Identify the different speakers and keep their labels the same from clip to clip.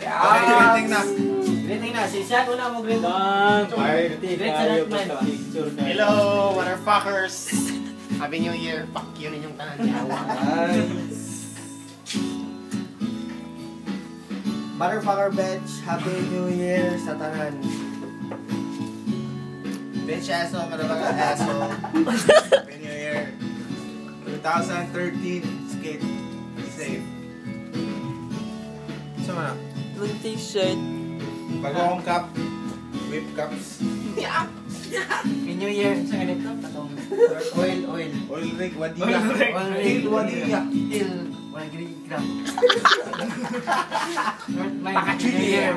Speaker 1: Greeting na.
Speaker 2: Greeting na. Si Sean, una mo greeting. Greet sa Northman.
Speaker 1: Hello, motherfuckers. Happy New Year. Fuck you ninyong tanan.
Speaker 3: Motherfucker bitch, Happy New Year sa tanan.
Speaker 1: Bitch aso, motherfucker aso. Happy New Year. 2013. Skate. Be safe. Sama na.
Speaker 4: Yung t-shirt.
Speaker 1: Bagong cup. Whip cups.
Speaker 2: Happy New Year. Sa ganito, patong. Oil.
Speaker 1: Oil rig. Wadilla.
Speaker 2: Oil
Speaker 1: Wadilla.
Speaker 2: Il. 1 gram. Happy New Year.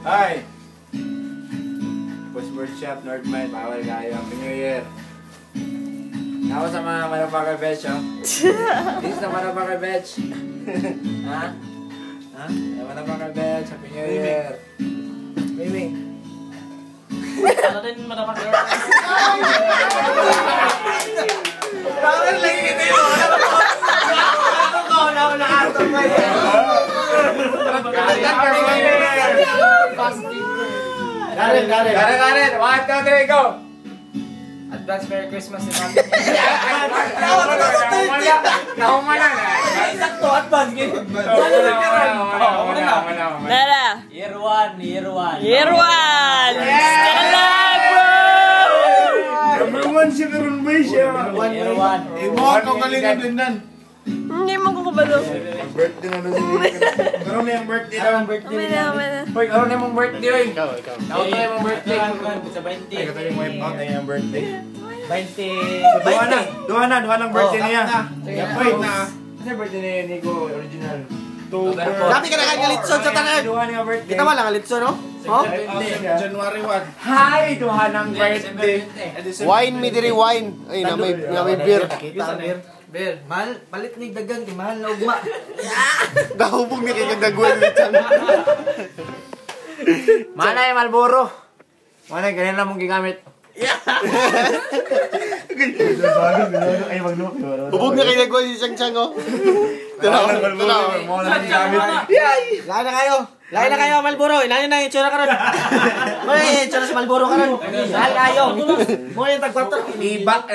Speaker 5: Hi! Push Workshop, Northman, bawal kayo. Happy New Year! Ako sa mga motherfucker batch, oh. This is the motherfucker batch. Ha? Ha? The motherfucker batch, Happy New Year!
Speaker 3: Mimi.
Speaker 2: Ano din motherfucker?
Speaker 1: Bakit lagi kita yun? Ano ko? Nakatong ba yun?
Speaker 5: Karen! 1, 2, 3, go!
Speaker 2: Advance Merry Christmas si Mami.
Speaker 5: Naumana na!
Speaker 2: Sakto, advance.
Speaker 4: Nara.
Speaker 2: Year 1.
Speaker 4: Year 1. Still alive, bro!
Speaker 5: Number 1 siya karon ba siya?
Speaker 2: Year 1.
Speaker 1: Eh, mo ako kalingin din nan.
Speaker 4: Hindi mo ko kabalo.
Speaker 5: Birthday na doon. Karon na yung birthday daw.
Speaker 4: Mamaya.
Speaker 5: Hoy, karon na yung birthday, oy. Ako na yung birthday.
Speaker 2: Sa 20.
Speaker 5: Ay, kataling wipe out na yung birthday.
Speaker 2: 20.
Speaker 5: Duha ng birthday niya.
Speaker 1: Wait na.
Speaker 5: Kasi birthday niya Nico, original.
Speaker 3: Dami ka na kalitson sa tanan.
Speaker 5: Duha niya birthday.
Speaker 3: Kita wala kalitson, no? Oh?
Speaker 1: January 1.
Speaker 5: Hi! Duha ng birthday.
Speaker 3: Wine, mi diri wine. Ay, na may beer.
Speaker 2: Kita beer. Beer. Mahal. Palit ni dagan. Mahal na ugma.
Speaker 3: Dahubog ni kay kagagwan ni Chan.
Speaker 5: Mana yung Malboro? Mana, ganyan lang mong gigamit. Ay, magluki.
Speaker 3: Hubog na kay kagagwan si Chang Chang, oh.
Speaker 5: Mo lang gigamit.
Speaker 3: Lain na kayo, Malboro. Ilanin na yung tsura ka ron. May tsura sa Malboro ka ron. Lain kayo. Mo yung tag-4.
Speaker 1: Tiba.